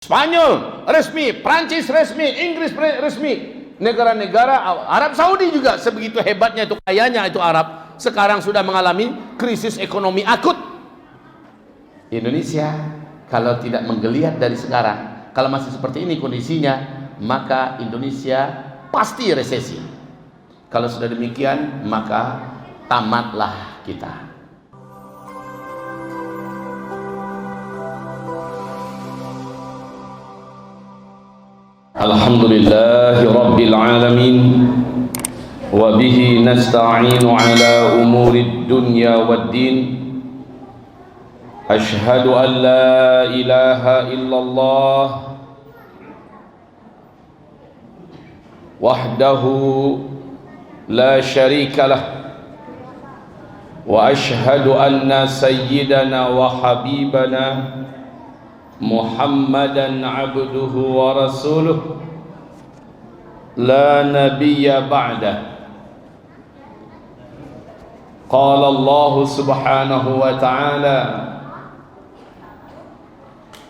Spanyol resmi, Prancis resmi, Inggris resmi, negara-negara Arab Saudi juga sebegitu hebatnya itu, kayanya itu Arab, sekarang sudah mengalami krisis ekonomi akut. Indonesia kalau tidak menggeliat dari sekarang, kalau masih seperti ini kondisinya, maka Indonesia pasti resesi. Kalau sudah demikian, maka tamatlah kita. Alhamdulillahi Rabbil Alamin, wa bihi nasta'inu ala umuri dunya wad din. Ashhadu an la ilaha illallah wahdahu la syarika lah, wa ashhadu anna sayyidana wa habibana Muhammadan abduhu wa rasuluh la nabiyya ba'dah. Qala Allah subhanahu wa ta'ala,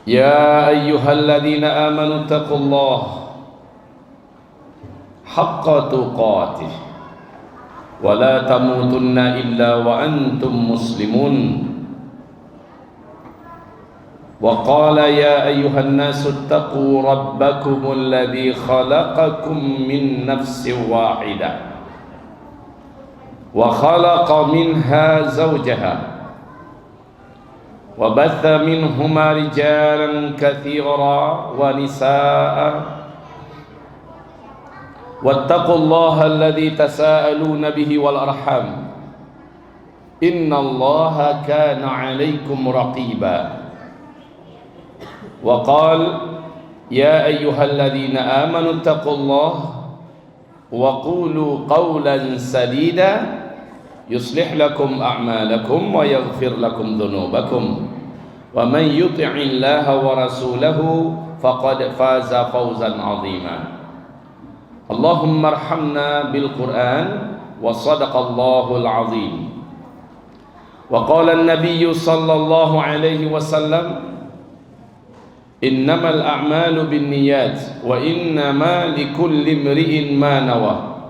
ya ayyuhalladzina amanu taqullaha haqqa tuqatih wa la tamutunna illa wa antum muslimun. Wa qala ya ayyuhan nasu ittaqu rabbakumul ladzi khalaqakum min nafsin wahidah wa khalaqa minha zawjaha wa batha minhuma rijalan katsiran wa nisaa'a wattaqullaha alladzi tasaaluna bihi wal arham innallaha kana 'alaikum raqiba. Wa qala ya ayyuhalladzina amanu taqullaha wa qulu qawlan sadida yuslih lakum a'malakum wa yaghfir lakum dhunubakum wa man yuti'illaha wa rasulahu faqad faza fawzan 'azima. Allahumma arhamna bil Qur'an wa sadaqallahul 'azim. Wa qala an-nabiyyu sallallahu alaihi wasallam, innamal a'malu binniyat wa innama likulli imri'in ma nawa.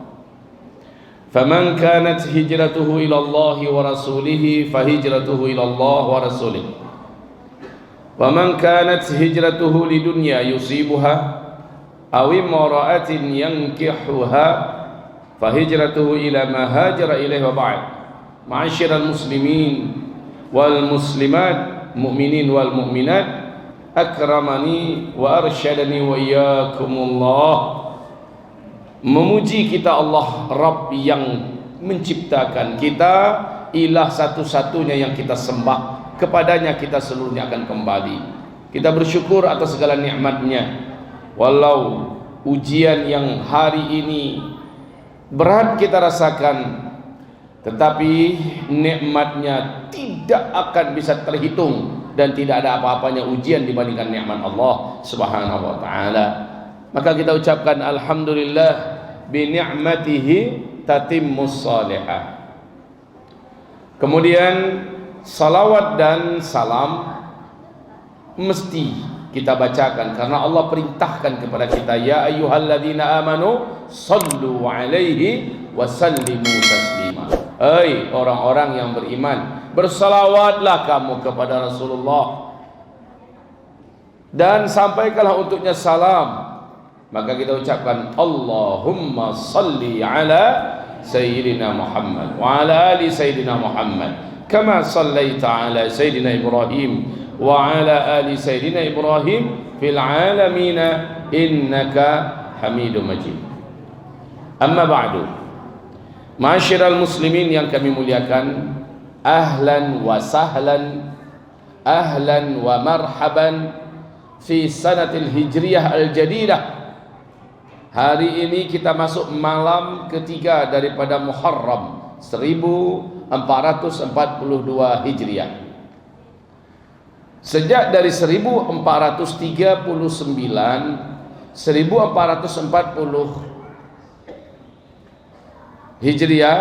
Faman kanat hijratuhu ila Allah wa rasulih fahijratuhu ila Allah wa rasulih. Wa man kanat hijratuhu lidunya yusibuha aw imra'atin yankihuha fahijratuhu ila ma hajara ilaihi wa ba'd. Ma'asyiral muslimin wal muslimat, mu'minin wal mu'minat, akramani wa arsyadani wa iyyakumullah. Memuji kita Allah Rabb yang menciptakan kita, ilah satu-satunya yang kita sembah, kepadanya kita seluruhnya akan kembali. Kita bersyukur atas segala nikmatnya. Walau ujian yang hari ini berat kita rasakan, tetapi nikmatnya tidak akan bisa terhitung dan tidak ada apa-apanya ujian dibandingkan nikmat Allah subhanahu wa ta'ala. Maka kita ucapkan alhamdulillah bi ni'matihi tatimmus salihah. Kemudian salawat dan salam mesti kita bacakan karena Allah perintahkan kepada kita, ya ayyuhalladzina amanu sallu alaihi wa sallimu taslima. Hai orang-orang yang beriman, bersalawatlah kamu kepada Rasulullah dan sampaikanlah untuknya salam. Maka kita ucapkan Allahumma salli ala Sayyidina Muhammad wa ala ali Sayyidina Muhammad kama sallaita ala Sayyidina Ibrahim wa ala ali Sayyidina Ibrahim fil alamin innaka Hamidum Majid. Amma ba'du, ma'asyiral muslimin yang kami muliakan, ahlan wa sahlan, ahlan wa marhaban fi sanatil hijriyah al-jadidah. Hari ini kita masuk malam ketiga daripada Muharram 1442 Hijriah. Sejak dari 1439 1440 Hijriah,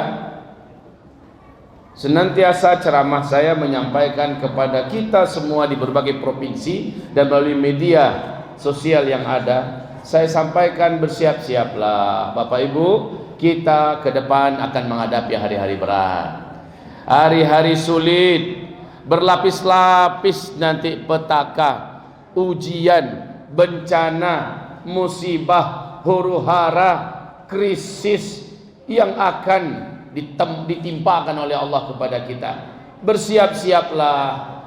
senantiasa ceramah saya menyampaikan kepada kita semua di berbagai provinsi dan melalui media sosial yang ada, saya sampaikan bersiap-siaplah Bapak Ibu, kita ke depan akan menghadapi hari-hari berat, hari-hari sulit, berlapis-lapis nanti petaka, ujian, bencana, musibah, huru-hara, krisis yang akan ditimpakan oleh Allah kepada kita. Bersiap-siaplah.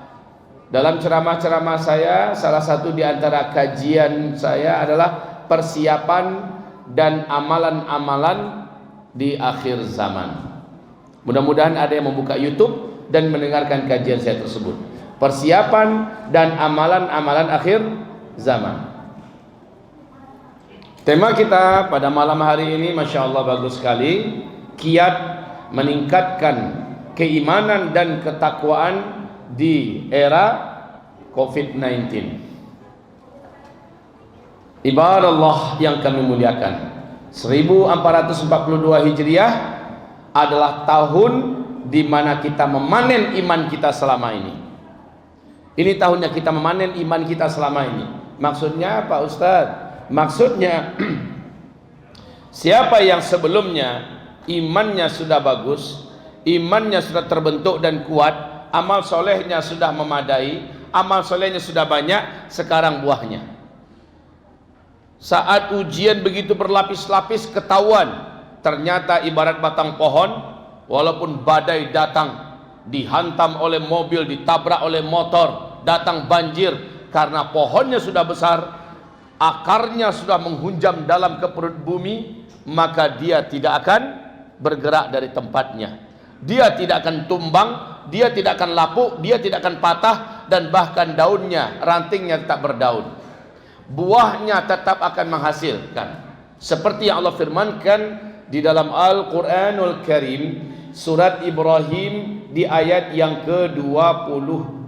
Dalam ceramah-ceramah saya, salah satu di antara kajian saya adalah persiapan dan amalan-amalan di akhir zaman. Mudah-mudahan ada yang membuka YouTube dan mendengarkan kajian saya tersebut. Persiapan dan amalan-amalan akhir zaman. Tema kita pada malam hari ini, Masya Allah bagus sekali. Kiat meningkatkan keimanan dan ketakwaan di era COVID-19. Ibarat Allah yang kami muliakan, 1442 Hijriah adalah tahun di mana kita memanen iman kita selama ini. Ini tahunnya kita memanen iman kita selama ini. Maksudnya apa Ustadz? Maksudnya siapa yang sebelumnya imannya sudah bagus, imannya sudah terbentuk dan kuat, amal solehnya sudah memadai, amal solehnya sudah banyak, sekarang buahnya. Saat ujian begitu berlapis-lapis ketahuan, ternyata ibarat batang pohon, walaupun badai datang, dihantam oleh mobil, ditabrak oleh motor, datang banjir, karena pohonnya sudah besar, akarnya sudah menghunjam dalam ke perut bumi, maka dia tidak akan bergerak dari tempatnya. Dia tidak akan tumbang, dia tidak akan lapuk, dia tidak akan patah, dan bahkan daunnya, rantingnya tetap berdaun. Buahnya tetap akan menghasilkan. Seperti yang Allah firmankan di dalam Al-Quranul Karim, surat Ibrahim di ayat yang ke-22,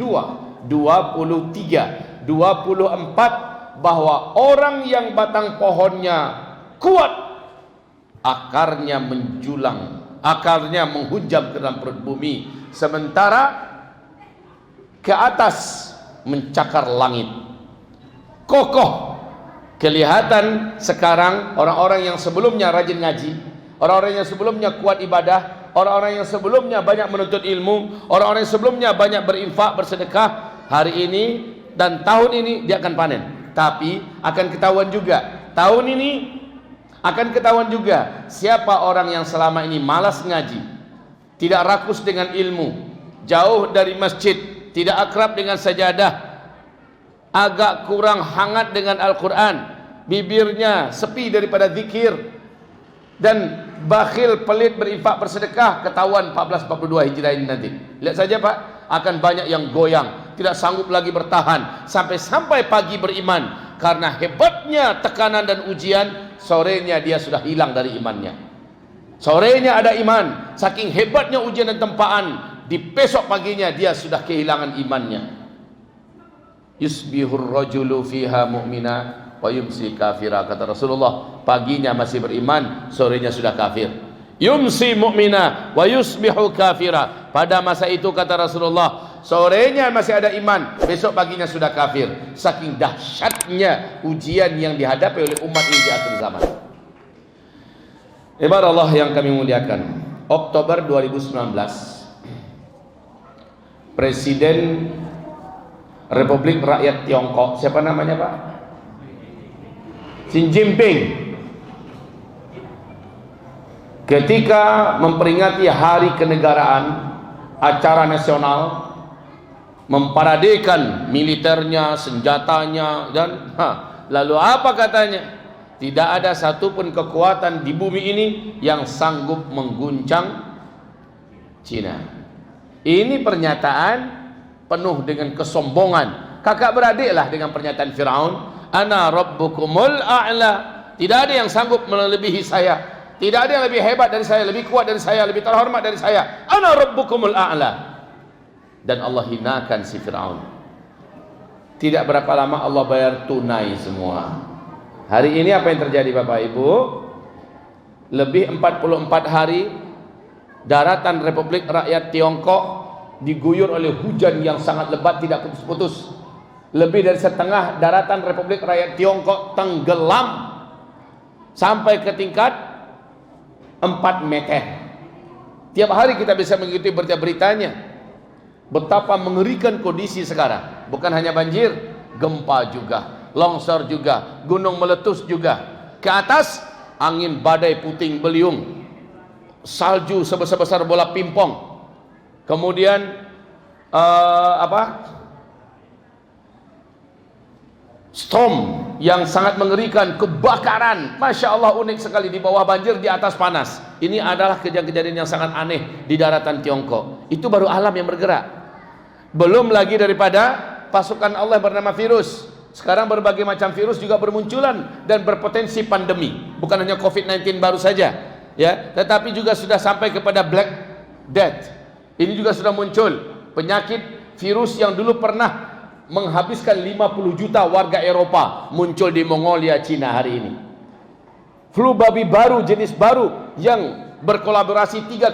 23, 24, bahwa orang yang batang pohonnya kuat, akarnya menjulang, akarnya menghujam ke dalam perut bumi, sementara ke atas mencakar langit, kokoh. Kelihatan sekarang orang-orang yang sebelumnya rajin ngaji, orang-orang yang sebelumnya kuat ibadah, orang-orang yang sebelumnya banyak menuntut ilmu, orang-orang yang sebelumnya banyak berinfak, bersedekah, hari ini dan tahun ini dia akan panen. Tapi akan ketahuan juga, tahun ini akan ketahuan juga siapa orang yang selama ini malas ngaji, tidak rakus dengan ilmu, jauh dari masjid, tidak akrab dengan sajadah, agak kurang hangat dengan Al-Quran, bibirnya sepi daripada zikir, dan bakhil, pelit, berinfak, bersedekah. Ketahuan 1442 Hijriah ini nanti. Lihat saja Pak, akan banyak yang goyang, tidak sanggup lagi bertahan sampai pagi beriman, karena hebatnya tekanan dan ujian. Sorenya dia sudah hilang dari imannya. Sorenya ada iman, saking hebatnya ujian dan tempaan, di besok paginya dia sudah kehilangan imannya. Yusbihur rajulu fiha mu'mina wa yumsi kafira, kata Rasulullah. Paginya masih beriman, sorenya sudah kafir. Yumsi mu'mina wa yusbihu kafira. Pada masa itu kata Rasulullah, sorenya masih ada iman, besok paginya sudah kafir. Saking dahsyatnya ujian yang dihadapi oleh umat ini di akhir zaman. Ibarat Allah yang kami muliakan, Oktober 2019, Presiden Republik Rakyat Tiongkok, siapa namanya Pak? Xi Jinping, ketika memperingati hari kenegaraan, acara nasional, memparadekan militernya, senjatanya, dan lalu apa katanya? Tidak ada satupun kekuatan di bumi ini yang sanggup mengguncang Cina. Ini pernyataan penuh dengan kesombongan, kakak beradiklah dengan pernyataan Firaun, ana rabbukumul a'la. Tidak ada yang sanggup melebihi saya, tidak ada yang lebih hebat dari saya, lebih kuat dari saya, lebih terhormat dari saya. Ana rabbukumul a'la. Dan Allah hinakan si Firaun. Tidak berapa lama Allah bayar tunai semua. Hari ini apa yang terjadi Bapak Ibu? Lebih 44 hari daratan Republik Rakyat Tiongkok diguyur oleh hujan yang sangat lebat, tidak putus-putus. Lebih dari setengah daratan Republik Rakyat Tiongkok tenggelam sampai ke tingkat 4 meter. Tiap hari kita bisa mengikuti berita-beritanya. Betapa mengerikan kondisi sekarang. Bukan hanya banjir, gempa juga, longsor juga, gunung meletus juga. Ke atas angin badai puting beliung, salju sebesar-besar bola pingpong. Kemudian storm yang sangat mengerikan, kebakaran. Masya Allah, unik sekali, di bawah banjir, di atas panas. Ini adalah kejadian-kejadian yang sangat aneh di daratan Tiongkok. Itu baru alam yang bergerak. Belum lagi daripada pasukan Allah yang bernama virus. Sekarang berbagai macam virus juga bermunculan dan berpotensi pandemi. Bukan hanya COVID-19 baru saja, ya, tetapi juga sudah sampai kepada Black Death. Ini juga sudah muncul penyakit virus yang dulu pernah menghabiskan 50 juta warga Eropa, muncul di Mongolia, Cina hari ini. Flu babi baru, jenis baru yang berkolaborasi tiga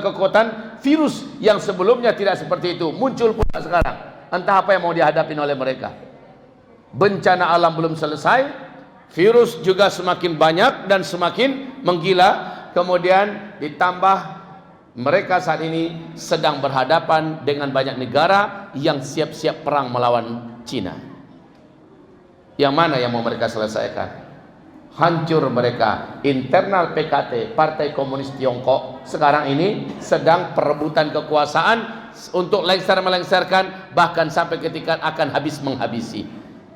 kekuatan virus yang sebelumnya tidak seperti itu, muncul pula sekarang. Entah apa yang mau dihadapi oleh mereka. Bencana alam belum selesai, virus juga semakin banyak dan semakin menggila. Kemudian ditambah mereka saat ini sedang berhadapan dengan banyak negara yang siap-siap perang melawan Cina. Yang mana yang mau mereka selesaikan? Hancur mereka. Internal PKT, Partai Komunis Tiongkok, sekarang ini sedang perebutan kekuasaan untuk lengser-melengsarkan, bahkan sampai ketika akan habis menghabisi.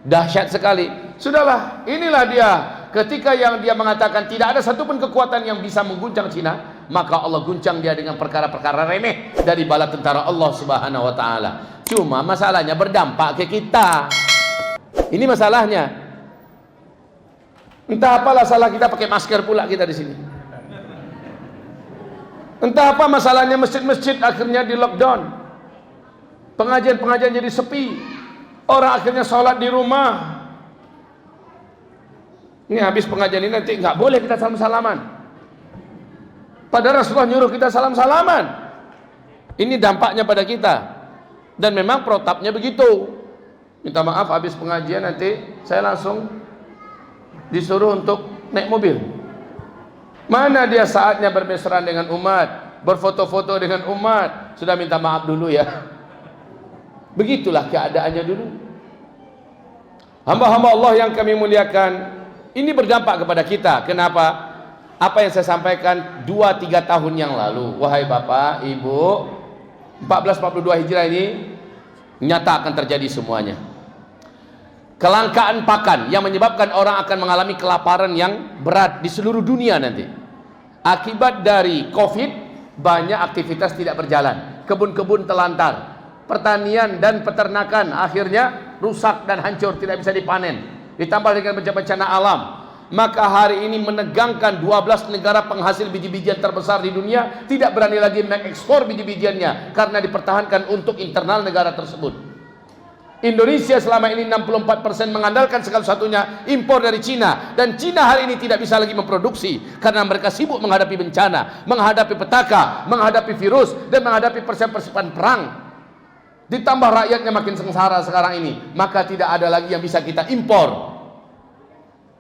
Dahsyat sekali. Sudahlah, inilah dia. Ketika yang dia mengatakan tidak ada satupun kekuatan yang bisa mengguncang Cina, maka Allah guncang dia dengan perkara-perkara remeh dari bala tentara Allah Subhanahu wa taala. Cuma masalahnya berdampak ke kita. Ini masalahnya. Entah apalah salah kita pakai masker pula kita di sini. Entah apa masalahnya masjid-masjid akhirnya di lockdown. Pengajian-pengajian jadi sepi. Orang akhirnya sholat di rumah. Ini habis pengajian ini nanti nggak boleh kita salam-salaman. Padahal Rasulullah nyuruh kita salam-salaman. Ini dampaknya pada kita. Dan memang protapnya begitu. Minta maaf habis pengajian nanti saya langsung disuruh untuk naik mobil. Mana dia saatnya bermesraan dengan umat, berfoto-foto dengan umat, sudah minta maaf dulu ya. Begitulah keadaannya dulu. Hamba-hamba Allah yang kami muliakan, ini berdampak kepada kita. Kenapa? Apa yang saya sampaikan 2-3 tahun yang lalu, wahai Bapak, Ibu, 1442 Hijrah ini nyata akan terjadi semuanya. Kelangkaan pakan yang menyebabkan orang akan mengalami kelaparan yang berat di seluruh dunia nanti. Akibat dari Covid, banyak aktivitas tidak berjalan, kebun-kebun telantar, pertanian dan peternakan akhirnya rusak dan hancur, tidak bisa dipanen. Ditambah dengan bencana alam, maka hari ini menegangkan 12 negara penghasil biji-bijian terbesar di dunia tidak berani lagi mengekspor biji-bijiannya karena dipertahankan untuk internal negara tersebut. Indonesia selama ini 64% mengandalkan segala satunya impor dari Cina, dan Cina hari ini tidak bisa lagi memproduksi karena mereka sibuk menghadapi bencana, menghadapi petaka, menghadapi virus, dan menghadapi persiapan perang. Ditambah rakyatnya makin sengsara sekarang ini, maka tidak ada lagi yang bisa kita impor.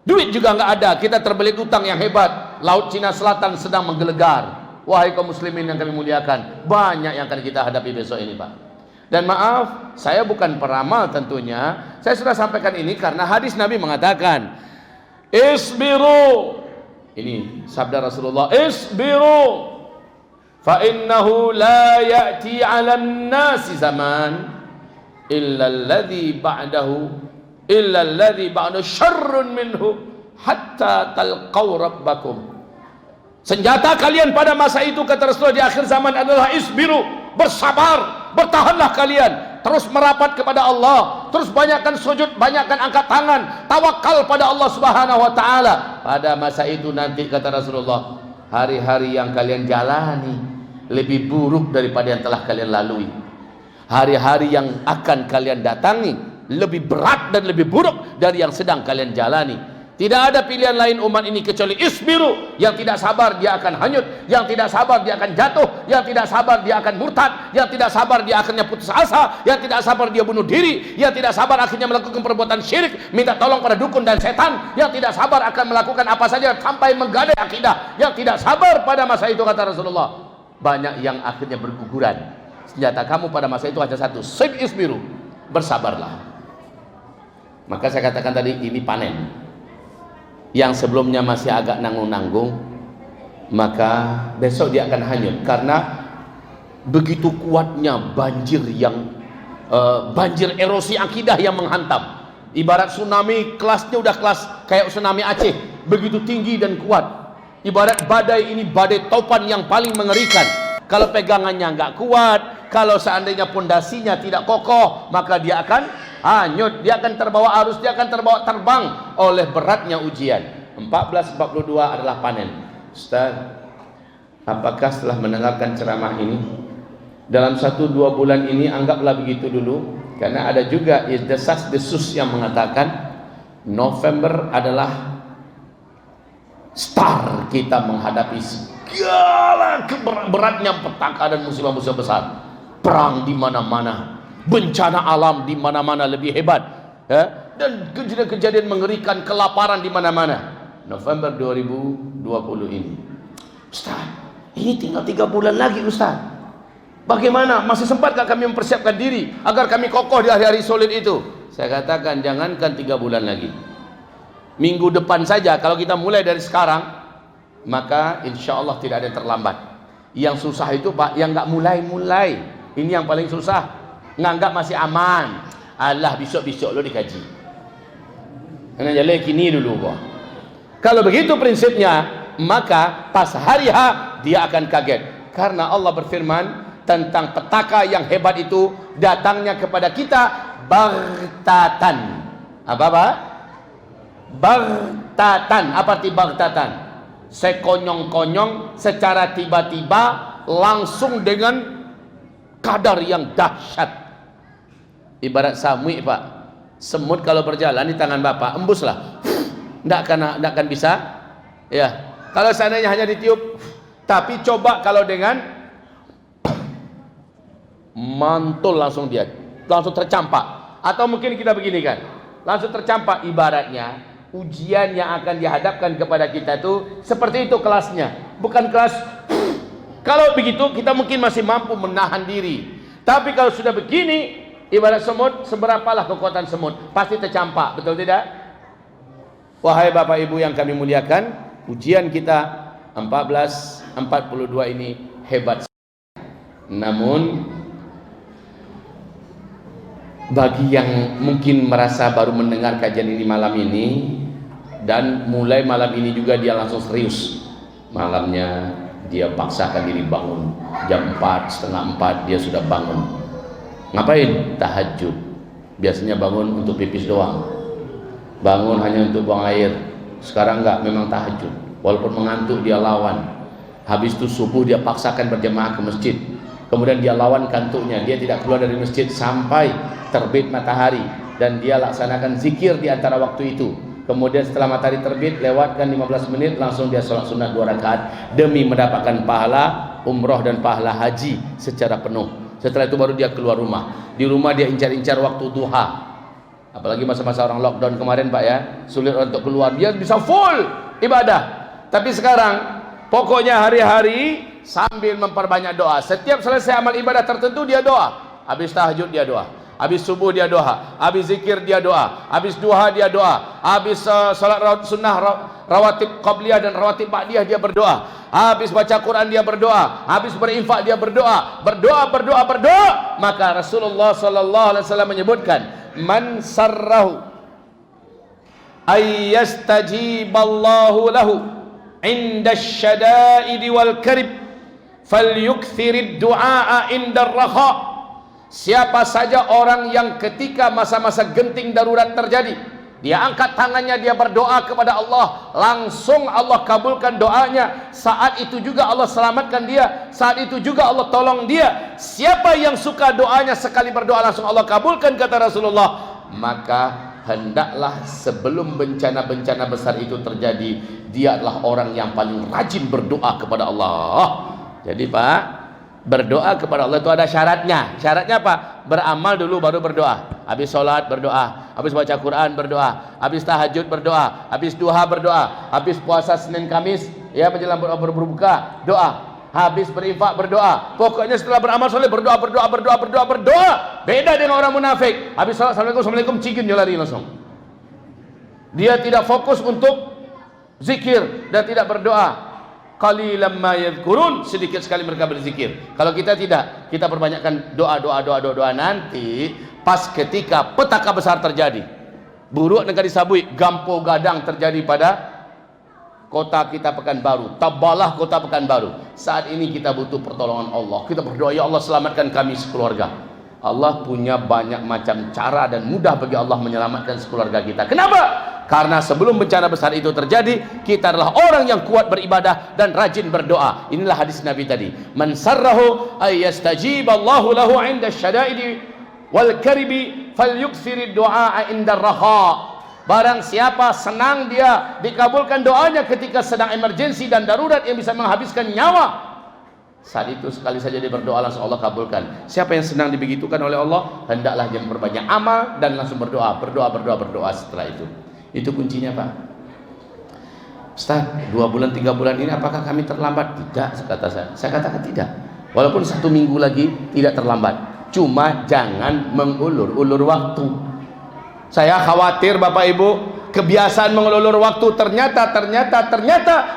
Duit juga nggak ada, kita terbelit utang yang hebat. Laut Cina Selatan sedang menggelegar. Wahai kaum muslimin yang kami muliakan, banyak yang akan kita hadapi besok ini, Pak. Dan maaf, saya bukan peramal tentunya. Saya sudah sampaikan ini karena hadis Nabi mengatakan, isbiru. Ini sabda Rasulullah, isbiru. Fa innahu la ya'ti 'alan nasi zaman illa alladhi ba'dahu syarrun minhu hatta talqaw rabbakum. Senjata kalian pada masa itu, kata Rasulullah, di akhir zaman adalah isbiru, bersabar, bertahanlah kalian, terus merapat kepada Allah, terus banyakkan sujud, banyakkan angkat tangan, tawakal pada Allah Subhanahu wa taala. Pada masa itu nanti, kata Rasulullah, hari-hari yang kalian jalani lebih buruk daripada yang telah kalian lalui. Hari-hari yang akan kalian datangi lebih berat dan lebih buruk dari yang sedang kalian jalani. Tidak ada pilihan lain umat ini kecuali isbiru. Yang tidak sabar dia akan hanyut, yang tidak sabar dia akan jatuh, yang tidak sabar dia akan murtad, yang tidak sabar dia akhirnya putus asa, yang tidak sabar dia bunuh diri, yang tidak sabar akhirnya melakukan perbuatan syirik, minta tolong pada dukun dan setan, yang tidak sabar akan melakukan apa saja sampai menggadai akidah, yang tidak sabar pada masa itu, kata Rasulullah, banyak yang akhirnya berguguran. Senjata kamu pada masa itu hanya satu, isbiru, bersabarlah. Maka saya katakan tadi, ini panen. Yang sebelumnya masih agak nanggung-nanggung, maka besok dia akan hanyut karena begitu kuatnya banjir yang banjir erosi akidah yang menghantam. Ibarat tsunami, kelasnya udah kelas kayak tsunami Aceh, begitu tinggi dan kuat. Ibarat badai ini, badai topan yang paling mengerikan. Kalau pegangannya nggak kuat, kalau seandainya pondasinya tidak kokoh, maka dia akan hanyut, dia akan terbawa arus, dia akan terbawa terbang oleh beratnya ujian. 1442 adalah panen. Ustaz, apakah setelah mendengarkan ceramah ini, dalam 1-2 bulan ini anggaplah begitu dulu, karena ada juga desas-desus yang mengatakan November adalah star kita menghadapi segala beratnya petaka dan musibah-musibah besar. Perang di mana-mana, bencana alam di mana-mana lebih hebat, ya? Dan kejadian-kejadian mengerikan, kelaparan di mana-mana. November 2020 ini, Ustaz, ini tinggal 3 bulan lagi, Ustaz. Bagaimana? Masih sempatkah kami mempersiapkan diri agar kami kokoh di hari-hari sulit itu? Saya katakan, jangankan 3 bulan lagi, minggu depan saja kalau kita mulai dari sekarang, maka insya Allah tidak ada yang terlambat. Yang susah itu Pak, yang nggak mulai-mulai, ini yang paling susah. Nganggap masih aman, Allah besok-besok lo dikaji, karena jalan kini dulu kok. Kalau begitu prinsipnya, maka pas hari H dia akan kaget, karena Allah berfirman tentang petaka yang hebat itu datangnya kepada kita baghtatan. Apa? Baghtatan. Apa arti baghtatan? Sekonyong-konyong, secara tiba-tiba, langsung dengan kadar yang dahsyat. Ibarat samui Pak, semut kalau berjalan di tangan Bapak, embuslah, tidak akan bisa, ya. Kalau seandainya hanya ditiup, tapi coba kalau dengan mantul, langsung tercampak. Atau mungkin kita begini kan, langsung tercampak. Ibaratnya ujian yang akan dihadapkan kepada kita itu seperti itu kelasnya, bukan kelas. Kalau begitu kita mungkin masih mampu menahan diri, tapi kalau sudah begini, ibarat semut, seberapalah kekuatan semut, pasti tercampak, betul tidak? Wahai Bapak Ibu yang kami muliakan, ujian kita 1442 ini hebat. Namun bagi yang mungkin merasa baru mendengar kajian ini malam ini, dan mulai malam ini juga dia langsung serius, malamnya dia paksakan diri bangun jam 4, setengah 4 dia sudah bangun. Ngapain? Tahajud. Biasanya bangun untuk pipis doang, bangun hanya untuk buang air. Sekarang enggak, memang tahajud. Walaupun mengantuk dia lawan. Habis itu subuh dia paksakan berjemaah ke masjid, kemudian dia lawan kantuknya, dia tidak keluar dari masjid sampai terbit matahari, dan dia laksanakan zikir di antara waktu itu. Kemudian setelah matahari terbit, lewatkan 15 menit, langsung dia sholat sunnah 2 rakaat demi mendapatkan pahala umroh dan pahala haji secara penuh. Setelah itu baru dia keluar rumah. Di rumah dia incar-incar waktu duha. Apalagi masa-masa orang lockdown kemarin Pak ya, sulit untuk keluar, dia bisa full ibadah. Tapi sekarang pokoknya hari-hari sambil memperbanyak doa. Setiap selesai amal ibadah tertentu dia doa. Habis tahajud dia doa, habis subuh dia doa, habis zikir dia doa, habis duha dia doa, habis salat sunnah rawatib qabliyah dan rawatib ba'diyah dia berdoa, habis baca Quran dia berdoa, habis berinfak dia berdoa, berdoa. Maka Rasulullah sallallahu alaihi wasallam menyebutkan, man sarrahu ay yastajiballahu lahu inda syada'id wal karib falyukthirid du'a inda ar-raha. Siapa saja orang yang ketika masa-masa genting darurat terjadi, dia angkat tangannya, dia berdoa kepada Allah, langsung Allah kabulkan doanya. Saat itu juga Allah selamatkan dia, saat itu juga Allah tolong dia. Siapa yang suka doanya sekali berdoa langsung Allah kabulkan, kata Rasulullah, maka hendaklah sebelum bencana-bencana besar itu terjadi, dia adalah orang yang paling rajin berdoa kepada Allah. Jadi Pak, berdoa kepada Allah itu ada syaratnya. Syaratnya apa? Beramal dulu baru berdoa. Habis sholat berdoa, habis baca Quran berdoa, habis tahajud berdoa, habis duha berdoa, habis puasa Senin Kamis ya menjelang berbuka doa, habis berinfak berdoa. Pokoknya setelah beramal soleh berdoa. Beda dengan orang munafik. Habis salat assalamualaikum cikin dia lari langsung. Dia tidak fokus untuk zikir dan tidak berdoa. Qalilan ma yadhkurun, sedikit sekali mereka berzikir. Kalau kita tidak, kita perbanyakkan doa. Nanti pas ketika petaka besar terjadi, buruk negara disabui, gampo gadang terjadi pada kota kita Pekanbaru, tabalah kota Pekanbaru. Saat ini kita butuh pertolongan Allah. Kita berdoa, ya Allah selamatkan kami sekeluarga. Allah punya banyak macam cara dan mudah bagi Allah menyelamatkan sekeluarga kita. Kenapa? Karena sebelum bencana besar itu terjadi, kita adalah orang yang kuat beribadah dan rajin berdoa. Inilah hadis Nabi tadi. Man sarrahu ay yastajiballahu lahu 'inda syada'idi wal karibi falyukthiri du'a 'inda raha. Barang siapa senang dia dikabulkan doanya ketika sedang emergensi dan darurat yang bisa menghabiskan nyawa, saat itu sekali saja dia berdoa langsung Allah kabulkan. Siapa yang senang dibegitukan oleh Allah, hendaklah dia memperbanyak amal dan langsung berdoa setelah itu. Itu kuncinya Pak. Ustaz, 2 bulan 3 bulan ini apakah kami terlambat? Tidak, kata saya. Saya katakan tidak. Walaupun 1 minggu lagi tidak terlambat. Cuma jangan mengulur-ulur waktu. Saya khawatir Bapak Ibu, kebiasaan mengulur waktu ternyata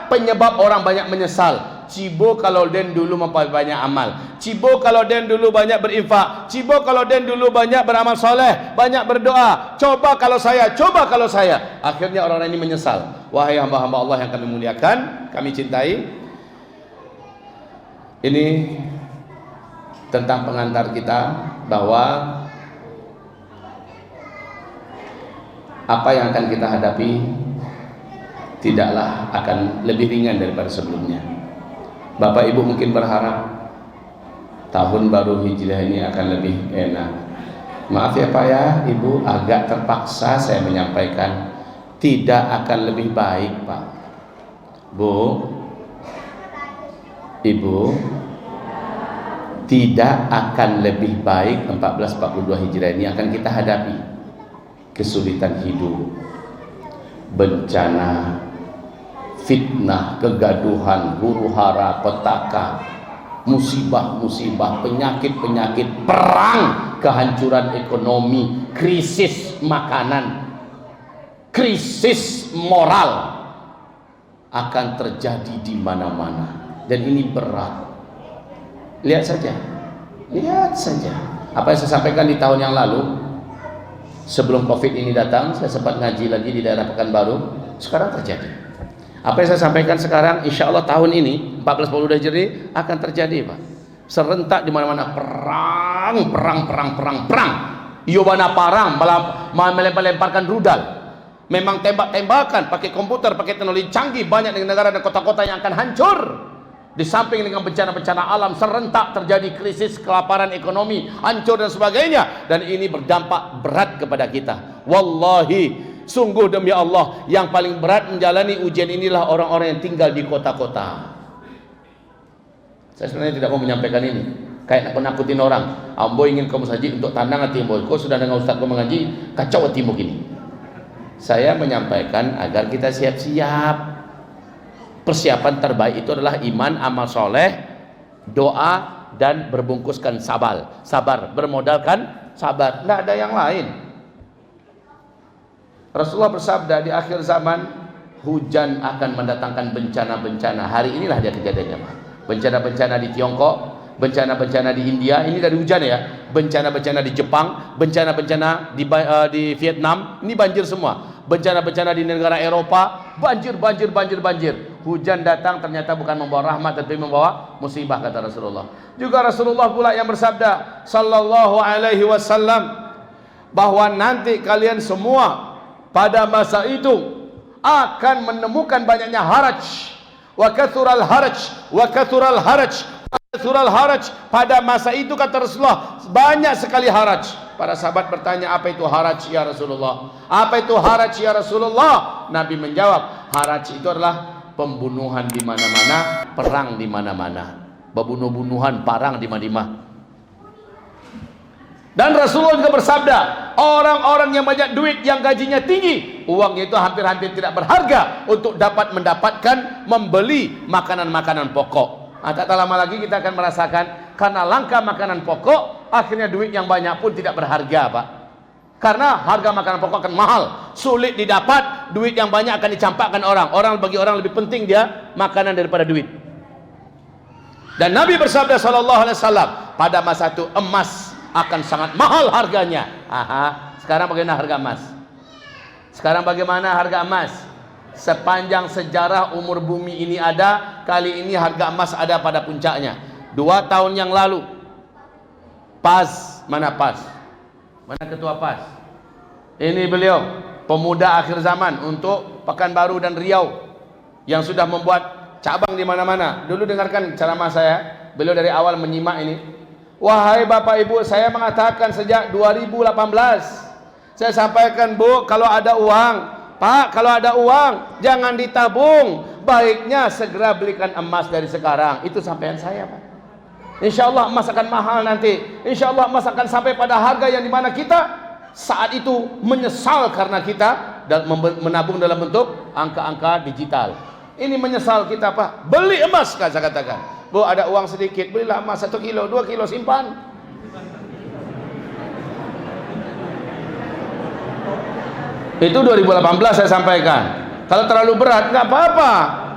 penyebab orang banyak menyesal. Cibo kalau den dulu memperbanyak amal, cibo kalau den dulu banyak berinfak, cibo kalau den dulu banyak beramal soleh, banyak berdoa, coba kalau saya. Akhirnya orang-orang ini menyesal. Wahai hamba-hamba Allah yang kami muliakan, kami cintai, ini tentang pengantar kita bahwa apa yang akan kita hadapi tidaklah akan lebih ringan daripada sebelumnya. Bapak Ibu mungkin berharap tahun baru Hijriah ini akan lebih enak. Maaf ya Pak ya, Ibu, agak terpaksa saya menyampaikan, tidak akan lebih baik Pak. Bu, Ibu, tidak akan lebih baik 1442 Hijriah ini akan kita hadapi. Kesulitan hidup, bencana, fitnah, kegaduhan, huru-hara, petaka, musibah-musibah, penyakit-penyakit, perang, kehancuran ekonomi, krisis makanan, krisis moral akan terjadi di mana-mana. Dan ini berat. Lihat saja apa yang saya sampaikan di tahun yang lalu. Sebelum Covid ini datang, saya sempat ngaji lagi di daerah Pekanbaru. Sekarang terjadi. Apa yang saya sampaikan sekarang, insya Allah tahun ini 1442 Hijriah akan terjadi Pak. Serentak di mana-mana perang. Yobana parang, melempar-lemparkan rudal. Memang tembak-tembakan, pakai komputer, pakai teknologi canggih, banyak negara dan kota-kota yang akan hancur. Di samping dengan bencana-bencana alam serentak terjadi krisis, kelaparan ekonomi, hancur dan sebagainya, dan ini berdampak berat kepada kita. Wallahi, sungguh demi Allah, yang paling berat menjalani ujian inilah orang-orang yang tinggal di kota-kota. Saya sebenarnya tidak mau menyampaikan ini, kayak nakutin orang. Ambo ingin kamu saji untuk tandang hati Ambo. Kau sudah dengan ustaz kau mengaji, kacau hatimu gini. Saya menyampaikan agar kita siap-siap. Persiapan terbaik itu adalah iman, amal soleh, doa, dan berbungkuskan sabar, bermodalkan sabar. Tidak ada yang lain. Rasulullah bersabda, di akhir zaman hujan akan mendatangkan bencana-bencana. Hari inilah dia kejadiannya. Bencana-bencana di Tiongkok, bencana-bencana di India, ini dari hujan ya. Bencana-bencana di Jepang, bencana-bencana di Vietnam, ini banjir semua. Bencana-bencana di negara Eropa, banjir. Hujan datang ternyata bukan membawa rahmat, tapi membawa musibah, kata Rasulullah. Juga Rasulullah pula yang bersabda sallallahu alaihi wasallam, bahwa nanti kalian semua pada masa itu akan menemukan banyaknya haraj, wa kathural haraj Surah Al-Haraj. Pada masa itu kata Rasulullah, banyak sekali haraj. Para sahabat bertanya, apa itu haraj ya Rasulullah? Apa itu haraj ya Rasulullah? Nabi menjawab, haraj itu adalah pembunuhan di mana-mana, perang di mana-mana. Bunuh-bunuhan, perang di mana-mana. Dan Rasulullah juga bersabda, orang-orang yang banyak duit, yang gajinya tinggi, uangnya itu hampir-hampir tidak berharga untuk dapat mendapatkan membeli makanan-makanan pokok. Tak lama lagi kita akan merasakan, karena langka makanan pokok, akhirnya duit yang banyak pun tidak berharga, Pak. Karena harga makanan pokok akan mahal, sulit didapat, duit yang banyak akan dicampakkan orang. Bagi orang lebih penting dia makanan daripada duit. Dan Nabi bersabda sallallahu alaihi wasallam, pada masa itu emas akan sangat mahal harganya. Sekarang bagaimana harga emas? Sekarang bagaimana harga emas? Sepanjang sejarah umur bumi ini ada, kali ini harga emas ada pada puncaknya. 2 tahun yang lalu, PAS, mana PAS? Mana ketua PAS? Ini beliau, pemuda akhir zaman untuk Pekanbaru dan Riau, yang sudah membuat cabang di mana-mana. Dulu dengarkan ceramah saya, beliau dari awal menyimak ini. Wahai Bapak Ibu, saya mengatakan sejak 2018, saya sampaikan, Bu, kalau ada uang, Pak, kalau ada uang jangan ditabung, baiknya segera belikan emas dari sekarang. Itu sampaian saya, Pak. Insya Allah emas akan mahal nanti. Insya Allah emas akan sampai pada harga yang dimana kita saat itu menyesal karena kita menabung dalam bentuk angka-angka digital. Ini menyesal kita, Pak. Beli emas, saya katakan. Bu, ada uang sedikit, belilah emas 1 kilo, 2 kilo, simpan. Itu 2018 saya sampaikan. Kalau terlalu berat, nggak apa-apa.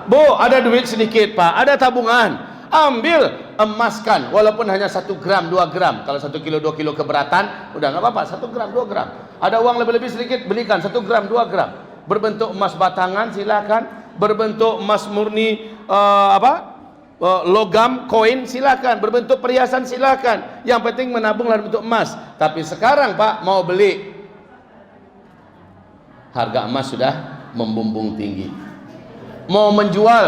Bu, ada duit sedikit, Pak, ada tabungan, ambil, emaskan, walaupun hanya 1 gram, 2 gram. Kalau 1 kilo, 2 kilo keberatan, udah nggak apa-apa, 1 gram, 2 gram. Ada uang lebih-lebih sedikit, belikan 1 gram, 2 gram. Berbentuk emas batangan, silakan. Berbentuk emas murni, logam, koin, silakan. Berbentuk perhiasan, silakan. Yang penting menabung dalam bentuk emas. Tapi sekarang, Pak, mau beli, harga emas sudah membumbung tinggi. Mau menjual,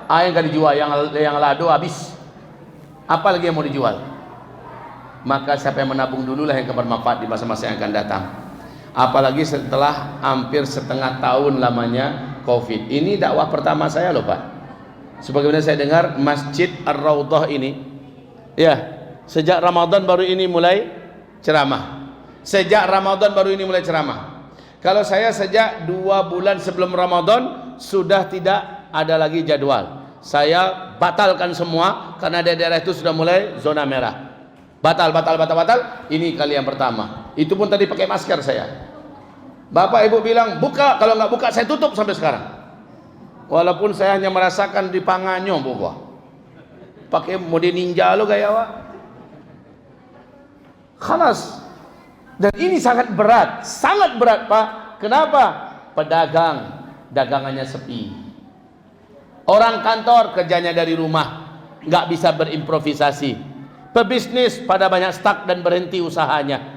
yang nggak dijual, yang lado habis. Apalagi yang mau dijual? Maka siapa yang menabung dululah yang bermanfaat di masa-masa yang akan datang. Apalagi setelah hampir setengah tahun lamanya COVID. Ini dakwah pertama saya loh, Pak. Sebagaimana saya dengar Masjid Ar-Raudhah ini, ya, sejak Ramadan baru ini mulai ceramah. Sejak Ramadan baru ini mulai ceramah. Kalau saya sejak 2 bulan sebelum Ramadan sudah tidak ada lagi jadwal. Saya batalkan semua karena daerah itu sudah mulai zona merah. Batal. Ini kali yang pertama. Itu pun tadi pakai masker saya. Bapak Ibu bilang buka, kalau nggak buka saya tutup sampai sekarang. Walaupun saya hanya merasakan di panganyo, buka. Pakai mode ninja lo gaya wa. Khalas. Dan ini sangat berat Pak. Kenapa? Pedagang dagangannya sepi. Orang kantor kerjanya dari rumah, nggak bisa berimprovisasi. Pebisnis pada banyak stuck dan berhenti usahanya.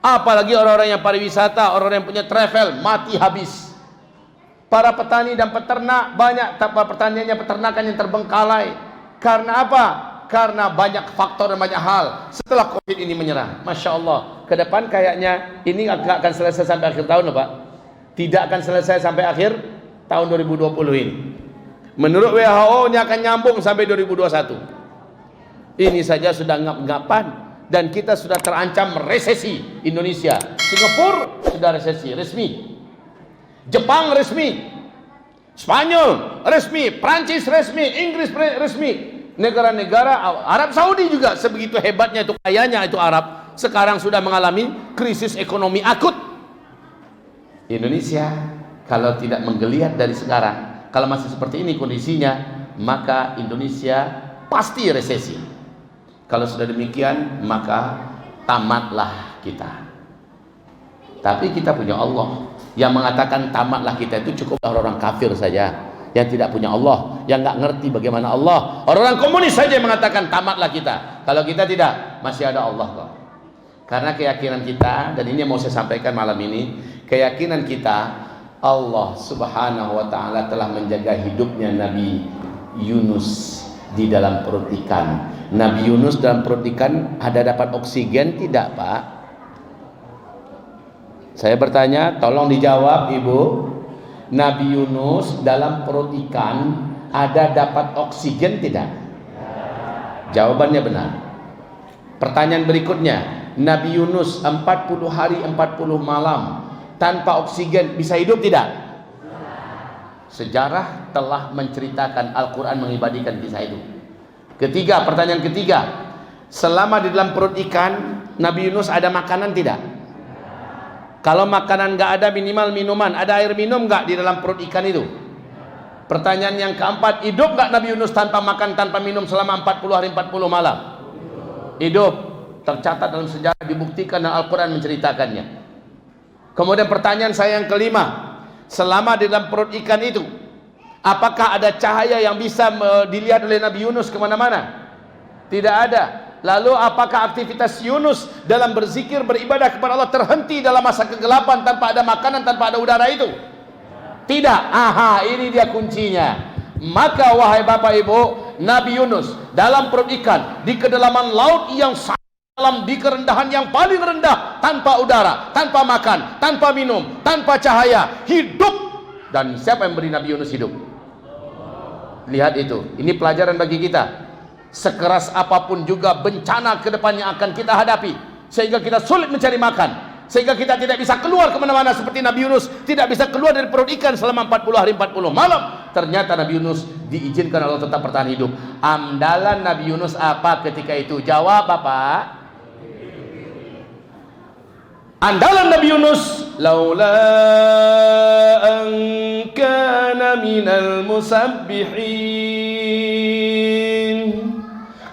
Apalagi orang-orang yang pariwisata, orang-orang yang punya travel, mati habis. Para petani dan peternak banyak pertaniannya, peternakan yang terbengkalai. Karena apa? Karena banyak faktor dan banyak hal. Setelah COVID ini menyerang, Masya Allah, ke depan kayaknya ini nggak akan selesai sampai akhir tahun loh, Pak. Tidak akan selesai sampai akhir tahun 2020 ini. Menurut WHO nya akan nyambung sampai 2021. Ini saja sudah ngap-ngapan dan kita sudah terancam resesi. Indonesia, Singapura sudah resesi resmi, Jepang resmi, Spanyol resmi, Prancis resmi, Inggris resmi. Negara-negara Arab Saudi juga sebegitu hebatnya itu, kayanya itu Arab, sekarang sudah mengalami krisis ekonomi akut. Indonesia kalau tidak menggeliat dari sekarang, kalau masih seperti ini kondisinya, maka Indonesia pasti resesi. Kalau sudah demikian, maka tamatlah kita. Tapi kita punya Allah yang mengatakan tamatlah kita, itu cukuplah orang kafir saja yang tidak punya Allah, yang nggak ngerti bagaimana Allah. Orang-orang komunis saja yang mengatakan tamatlah kita. Kalau kita tidak, masih ada Allah kok. Karena keyakinan kita, dan ini yang mau saya sampaikan malam ini, keyakinan kita, Allah subhanahu wa ta'ala telah menjaga hidupnya Nabi Yunus di dalam perut ikan. Nabi Yunus dalam perut ikan ada dapat oksigen tidak, Pak? Saya bertanya, tolong dijawab Ibu. Nabi Yunus dalam perut ikan ada dapat oksigen tidak? Jawabannya benar. Pertanyaan berikutnya, Nabi Yunus 40 hari 40 malam tanpa oksigen bisa hidup tidak? Sejarah telah menceritakan, Al-Quran mengibadikan kisah itu. Ketiga, pertanyaan ketiga, selama di dalam perut ikan Nabi Yunus ada makanan tidak? Kalau makanan nggak ada, minimal minuman. Ada air minum nggak di dalam perut ikan itu? Pertanyaan yang keempat, hidup nggak Nabi Yunus tanpa makan, tanpa minum selama 40 hari 40 malam? Hidup. Tercatat dalam sejarah, dibuktikan dan Al-Quran menceritakannya. Kemudian pertanyaan saya yang kelima, selama di dalam perut ikan itu, apakah ada cahaya yang bisa dilihat oleh Nabi Yunus kemana-mana? Tidak ada. Lalu apakah aktivitas Yunus dalam berzikir, beribadah kepada Allah terhenti dalam masa kegelapan tanpa ada makanan, tanpa ada udara itu? Tidak. Aha, ini dia kuncinya. Maka wahai Bapak Ibu, Nabi Yunus dalam perut ikan di kedalaman laut yang sangat dalam, di kerendahan yang paling rendah, tanpa udara, tanpa makan, tanpa minum, tanpa cahaya, hidup. Dan siapa yang beri Nabi Yunus hidup? Lihat itu. Ini pelajaran bagi kita. Sekeras apapun juga bencana ke depan yang akan kita hadapi, sehingga kita sulit mencari makan, sehingga kita tidak bisa keluar kemana-mana seperti Nabi Yunus tidak bisa keluar dari perut ikan selama 40 hari 40 malam. Ternyata Nabi Yunus diizinkan Allah tetap bertahan hidup. Andalan Nabi Yunus apa ketika itu? Jawab Bapak. Andalan Nabi Yunus, laula an kana minal musabbihin.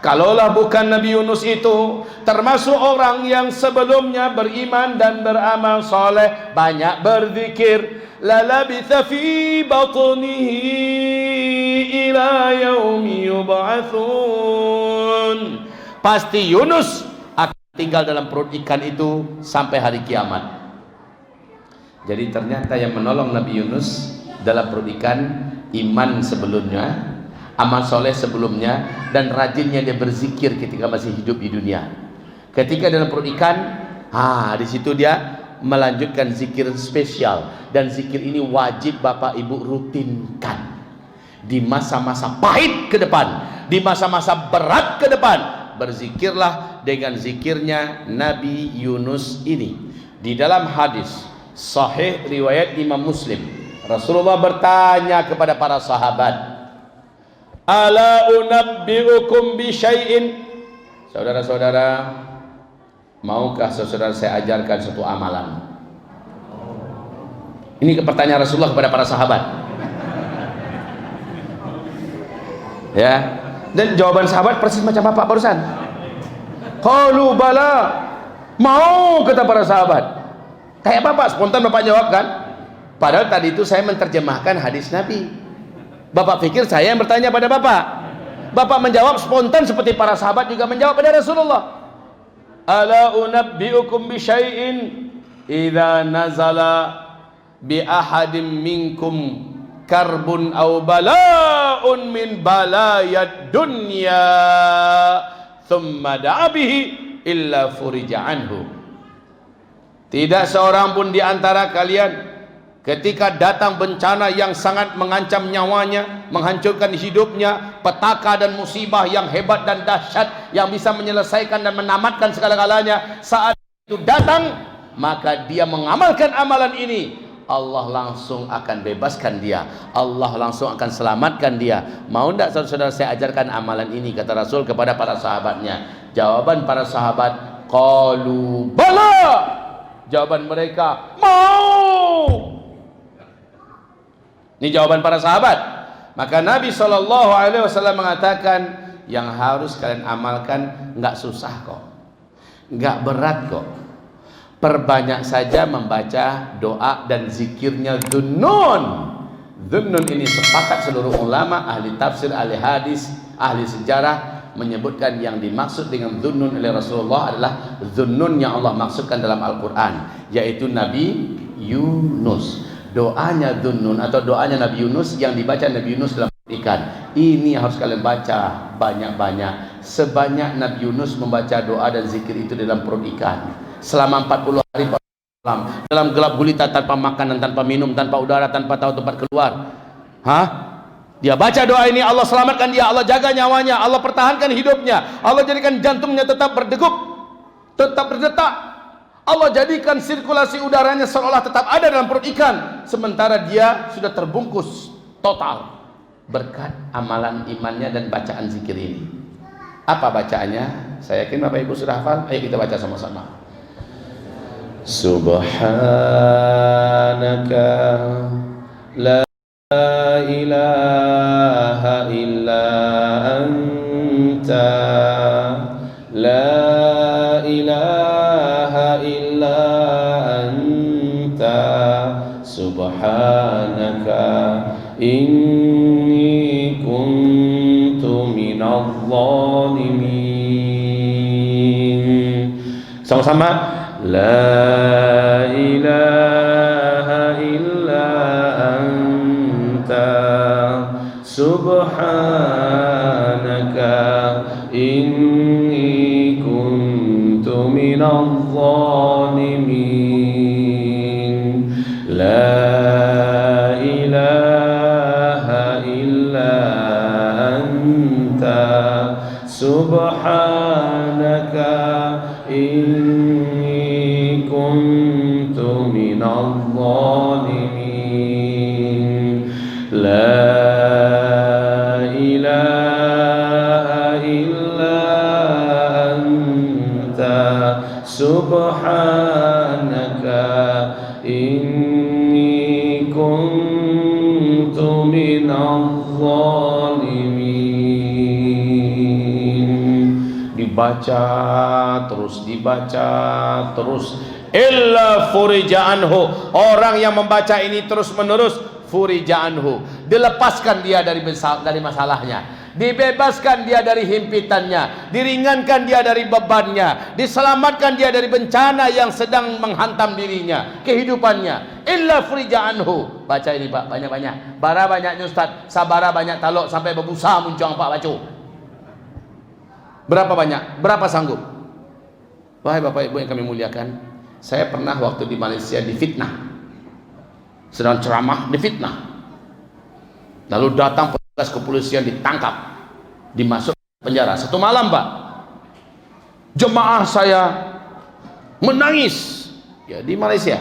Kalaulah bukan Nabi Yunus itu termasuk orang yang sebelumnya beriman dan beramal soleh, banyak berzikir, lalabitha fi batnihi ila yaumi yub'atsun. Pasti Yunus akan tinggal dalam perut ikan itu sampai hari kiamat. Jadi ternyata yang menolong Nabi Yunus dalam perut ikan, iman sebelumnya, amal soleh sebelumnya, dan rajinnya dia berzikir ketika masih hidup di dunia. Ketika dalam perut ikan, di situ dia melanjutkan zikir spesial, dan zikir ini wajib Bapak Ibu rutinkan di masa-masa pahit ke depan, di masa-masa berat ke depan. Berzikirlah dengan zikirnya Nabi Yunus ini. Di dalam hadis sahih riwayat Imam Muslim, Rasulullah bertanya kepada para sahabat, ala unabbi'ukum bi syai'in. Saudara-saudara, maukah saudara saya ajarkan suatu amalan? Ini pertanyaan Rasulullah kepada para sahabat. Ya, dan jawaban sahabat persis macam Bapak barusan. Qalu bala, mau, kata para sahabat. Kayak Bapak spontan Bapak jawab kan? Padahal tadi itu saya menerjemahkan hadis Nabi. Bapak pikir saya yang bertanya pada Bapak. Bapak menjawab spontan seperti para sahabat juga menjawab pada Rasulullah. Ala unabbi'ukum bi syai'in idza nazala bi ahadin minkum karbun aw bala'un min balayad dunya thumma da'a bihi illa furija anhu. Tidak seorang pun di antara kalian ketika datang bencana yang sangat mengancam nyawanya, menghancurkan hidupnya, petaka dan musibah yang hebat dan dahsyat yang bisa menyelesaikan dan menamatkan segala-galanya, saat itu datang, maka dia mengamalkan amalan ini, Allah langsung akan bebaskan dia, Allah langsung akan selamatkan dia. Mau tidak saudara-saudara saya ajarkan amalan ini, kata Rasul kepada para sahabatnya. Jawaban para sahabat, qalu bala. Jawaban mereka, mau. Ini jawaban para sahabat. Maka Nabi SAW mengatakan, yang harus kalian amalkan nggak susah kok, nggak berat kok. Perbanyak saja membaca doa dan zikirnya Dhunnun. Dhunnun ini sepakat seluruh ulama, ahli tafsir, ahli hadis, ahli sejarah menyebutkan yang dimaksud dengan Dhunnun oleh Rasulullah adalah Dhunnun yang Allah maksudkan dalam Al-Quran, yaitu Nabi Yunus. Doanya Dhunnun atau doanya Nabi Yunus yang dibaca Nabi Yunus dalam ikan, Ini harus kalian baca banyak-banyak. Sebanyak Nabi Yunus membaca doa dan zikir itu dalam perut ikan selama 40 hari malam, dalam gelap gulita, tanpa makan dan tanpa minum, tanpa udara, tanpa tahu tempat keluar. Dia baca doa ini, Allah selamatkan dia, Allah jaga nyawanya, Allah pertahankan hidupnya, Allah jadikan jantungnya tetap berdegup, tetap berdetak, Allah jadikan sirkulasi udaranya seolah tetap ada dalam perut ikan, sementara dia sudah terbungkus total berkat amalan imannya dan bacaan zikir ini. Apa bacaannya? Saya yakin Bapak Ibu sudah hafal. Ayo kita baca sama-sama. Subhanaka la ilaha illa anta, la ilaha illa anta, subhanaka inni kuntu minadh dhalimin. Sama-sama. La ilaha illa anta, subhanaka inni kuntu minadh dhalimin. La ilaha illa anta, subhanaka inni kuntu minadh dhalimin. La ilaha illa anta, subhanaka inni kuntu minadh dhalimin. Dibaca terus illa furija anhu. Orang yang membaca ini terus menerus, furija anhu, dilepaskan dia dari masalahnya, dibebaskan dia dari himpitannya, diringankan dia dari bebannya, diselamatkan dia dari bencana yang sedang menghantam dirinya, kehidupannya. Illa furija anhu. Baca ini Pak, banyak-banyak. Bara banyaknya Ustaz, sabara banyak talok sampai berbusa muncung Pak baca. Berapa banyak? Berapa sanggup? Wahai Bapak Ibu yang kami muliakan, saya pernah waktu di Malaysia difitnah, sedang ceramah difitnah, lalu datang petugas kepolisian, ditangkap, dimasuk penjara 1 malam Pak. Jemaah saya menangis ya di Malaysia.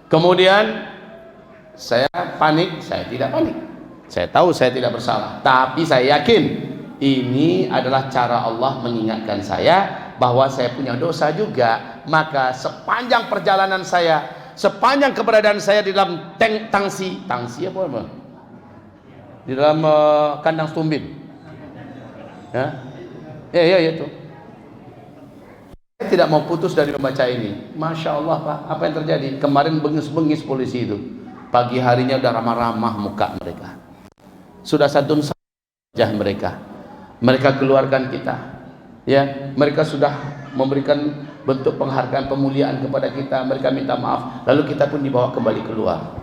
Kemudian saya panik. Saya tidak panik, saya tahu saya tidak bersalah, tapi saya yakin ini adalah cara Allah mengingatkan saya bahwa saya punya dosa juga. Maka sepanjang perjalanan saya, sepanjang keberadaan saya di dalam tangsi apa? Di dalam kandang stumbin. Ya itu. Saya tidak mau putus dari membaca ini. Masya Allah Pak, apa yang terjadi? Kemarin bengis-bengis polisi itu. Pagi harinya udah ramah-ramah muka mereka. Sudah santun wajah mereka. Mereka keluarkan kita, ya. Mereka sudah memberikan bentuk penghargaan, pemuliaan kepada kita. Mereka minta maaf, lalu kita pun dibawa kembali keluar.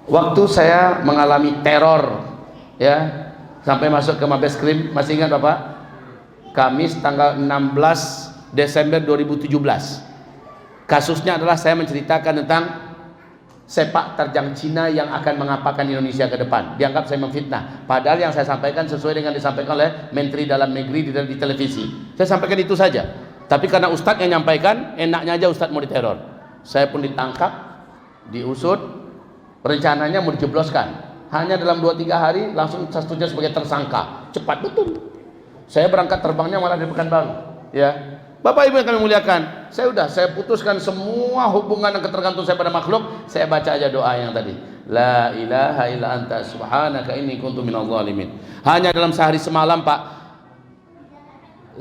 Waktu saya mengalami teror, ya, sampai masuk ke Mabeskrim, masih ingat Bapak? Kamis tanggal 16 Desember 2017. Kasusnya adalah saya menceritakan tentang sepak terjang Cina yang akan mengapakan Indonesia ke depan. Dianggap saya memfitnah, padahal yang saya sampaikan sesuai dengan disampaikan oleh Menteri Dalam Negeri di televisi. Saya sampaikan itu saja, tapi karena Ustadz yang nyampaikan, enaknya aja Ustadz mau diteror. Saya pun ditangkap, diusut, rencananya mau dijebloskan. Hanya dalam 2-3 hari langsung statusnya sebagai tersangka. Cepat betul. Saya berangkat terbangnya malah di Pekanbaru, ya. Bapak Ibu yang kami muliakan, saya putuskan semua hubungan dan ketergantungan saya pada makhluk. Saya baca aja doa yang tadi, la ilaha illa anta subhanaka inni kuntu minadh dhalimin. Hanya dalam sehari semalam Pak,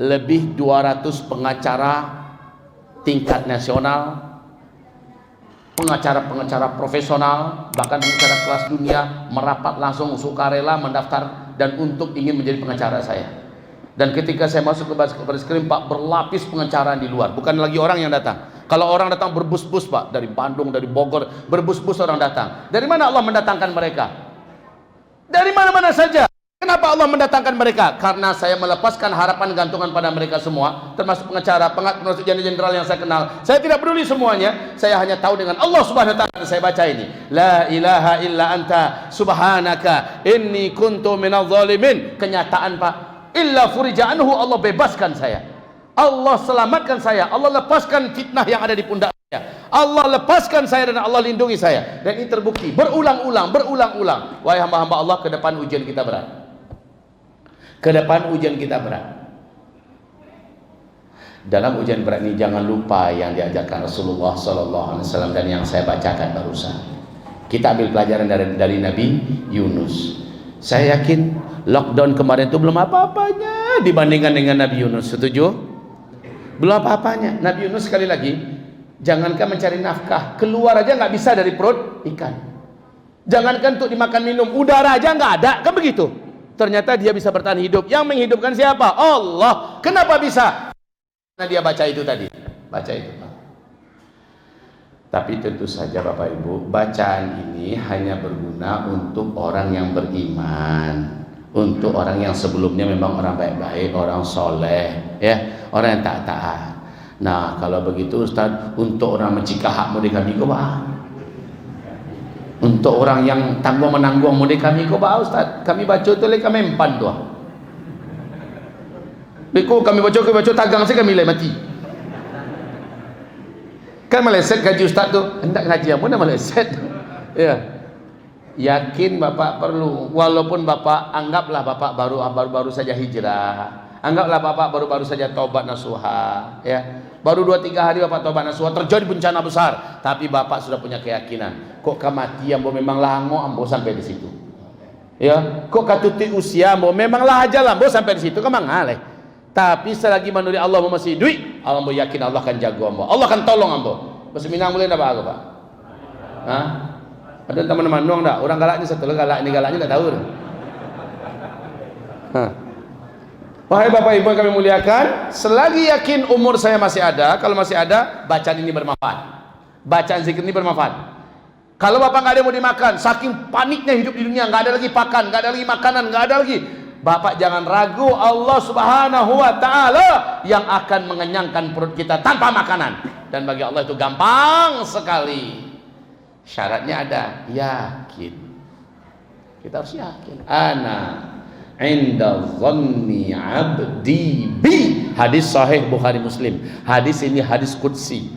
lebih 200 pengacara tingkat nasional, pengacara-pengacara profesional, bahkan pengacara kelas dunia merapat langsung sukarela mendaftar dan untuk ingin menjadi pengacara saya. Dan ketika saya masuk ke Bareskrim Pak, berlapis pengacara di luar, bukan lagi orang yang datang. Kalau orang datang berbus-bus Pak, dari Bandung, dari Bogor, berbus-bus orang datang. Dari mana Allah mendatangkan mereka? Dari mana-mana saja. Kenapa Allah mendatangkan mereka? Karena saya melepaskan harapan gantungan pada mereka semua, termasuk pengacara, termasuk jenderal yang saya kenal. Saya tidak peduli semuanya. Saya hanya tahu dengan Allah Subhanahu wa taala. Saya baca ini, la ilaha illa anta subhanaka inni kuntu minadh zalimin. Kenyataan, Pak, illa furija anhu, Allah bebaskan saya, Allah selamatkan saya, Allah lepaskan fitnah yang ada di pundak saya, Allah lepaskan saya dan Allah lindungi saya. Dan ini terbukti berulang-ulang. Wahai hamba-hamba Allah, ke depan ujian kita berat. Ke depan ujian kita berat. Dalam ujian berat ini jangan lupa yang diajarkan Rasulullah SAW dan yang saya bacakan barusan. Kita ambil pelajaran dari Nabi Yunus. Saya yakin lockdown kemarin itu belum apa-apanya dibandingkan dengan Nabi Yunus. Setuju? Belum apa-apanya. Nabi Yunus, sekali lagi, jangankan mencari nafkah, keluar aja nggak bisa dari perut ikan. Jangankan untuk dimakan minum, udara aja nggak ada, kan begitu. Ternyata dia bisa bertahan hidup. Yang menghidupkan siapa? Allah. Kenapa bisa? Karena dia baca itu tadi. Baca itu. Tapi tentu saja Bapak Ibu, bacaan ini hanya berguna untuk orang yang beriman, untuk orang yang sebelumnya memang orang baik-baik, orang soleh, ya, orang yang taat. Nah, kalau begitu Ustaz, untuk orang mencikah hak merdeka miko, untuk orang yang tanggung menanggung mudi kami ko ba Ustaz, kami baca tu le kami empan tu. Beko kami baca tagang sih kami le mati. Kan meleset gaji Ustaz tu, hendak ngaji apa nama meleset. Ya. Yakin Bapak perlu, walaupun Bapak anggaplah Bapak baru saja hijrah. Anggaplah Bapak baru saja taubat nasuha, ya. Baru 2-3 hari Bapak taubat nasuha, terjadi bencana besar, tapi Bapak sudah punya keyakinan. Kok kematian ambo memang lango ambo sampai di situ. Ya, kok katuti usia ambo memang lah aja ambo sampai di situ kemang aleh. Tapi selagi menurut Allah masih duit, ambo yakin Allah akan jago ambo. Allah akan tolong ambo. Bahasa Minang boleh enggak Pak? Hah? Ada teman-teman nuang enggak? Orang galak ini satu galak ini galaknya enggak tahu. Hah. Wahai Bapak Ibu yang kami muliakan, selagi yakin umur saya masih ada, kalau masih ada, bacaan ini bermanfaat. Bacaan zikir ini bermanfaat. Kalau Bapak nggak ada yang mau dimakan, saking paniknya hidup di dunia, nggak ada lagi pakan, nggak ada lagi makanan, nggak ada lagi, Bapak jangan ragu, Allah Subhanahu wa taala yang akan mengenyangkan perut kita tanpa makanan. Dan bagi Allah itu gampang sekali. Syaratnya ada, yakin. Kita harus yakin. Inda dhanni abdi bi. Hadis sahih Bukhari Muslim. Hadis ini hadis qudsi.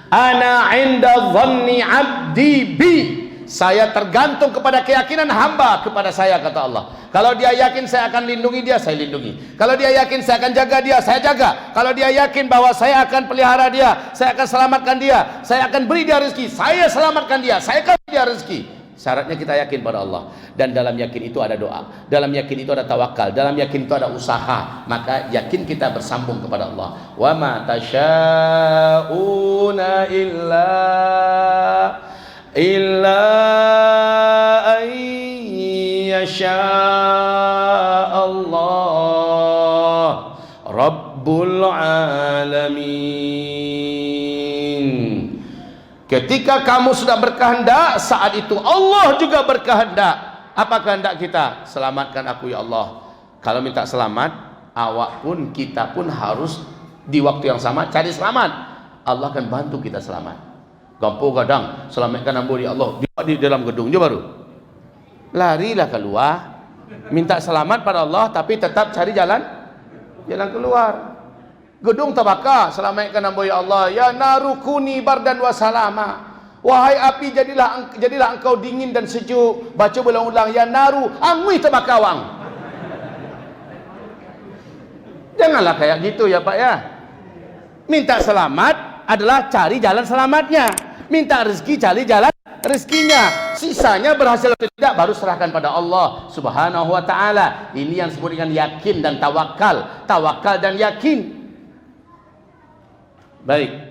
Ana inda dhanni abdi bi. Saya tergantung kepada keyakinan hamba kepada saya, kata Allah. Kalau dia yakin saya akan lindungi dia, saya lindungi. Kalau dia yakin saya akan jaga dia, saya jaga. Kalau dia yakin bahwa saya akan pelihara dia, saya akan selamatkan dia, saya akan beri dia rezeki, saya selamatkan dia, saya kasih dia rezeki. Syaratnya kita yakin pada Allah. Dan dalam yakin itu ada doa, dalam yakin itu ada tawakal, dalam yakin itu ada usaha. Maka yakin kita bersambung kepada Allah. Wa ma tasyauna illa ayyasha Allah Rabbul Alamin. Ketika kamu sudah berkehendak, saat itu Allah juga berkehendak. Apa kehendak kita? Selamatkan aku ya Allah. Kalau minta selamat, awak pun, kita pun harus di waktu yang sama cari selamat. Allah akan bantu kita selamat. Gampang kadang selamatkan ambo ya Allah di dalam gedung je baru. Larilah keluar, minta selamat pada Allah, tapi tetap cari jalan keluar. Gedung terbakar, selamatkan ambo ya Allah. Ya narukuni bardan wa salama. Wahai api, jadilah engkau dingin dan sejuk. Baca berulang-ulang, ya naru angui terbakar wang. Janganlah kayak gitu ya Pak ya. Minta selamat adalah cari jalan selamatnya. Minta rezeki, cari jalan rezekinya. Sisanya berhasil atau tidak baru serahkan pada Allah Subhanahu wa taala. Ini yang disebut dengan yakin dan tawakal. Tawakal dan yakin. Baik.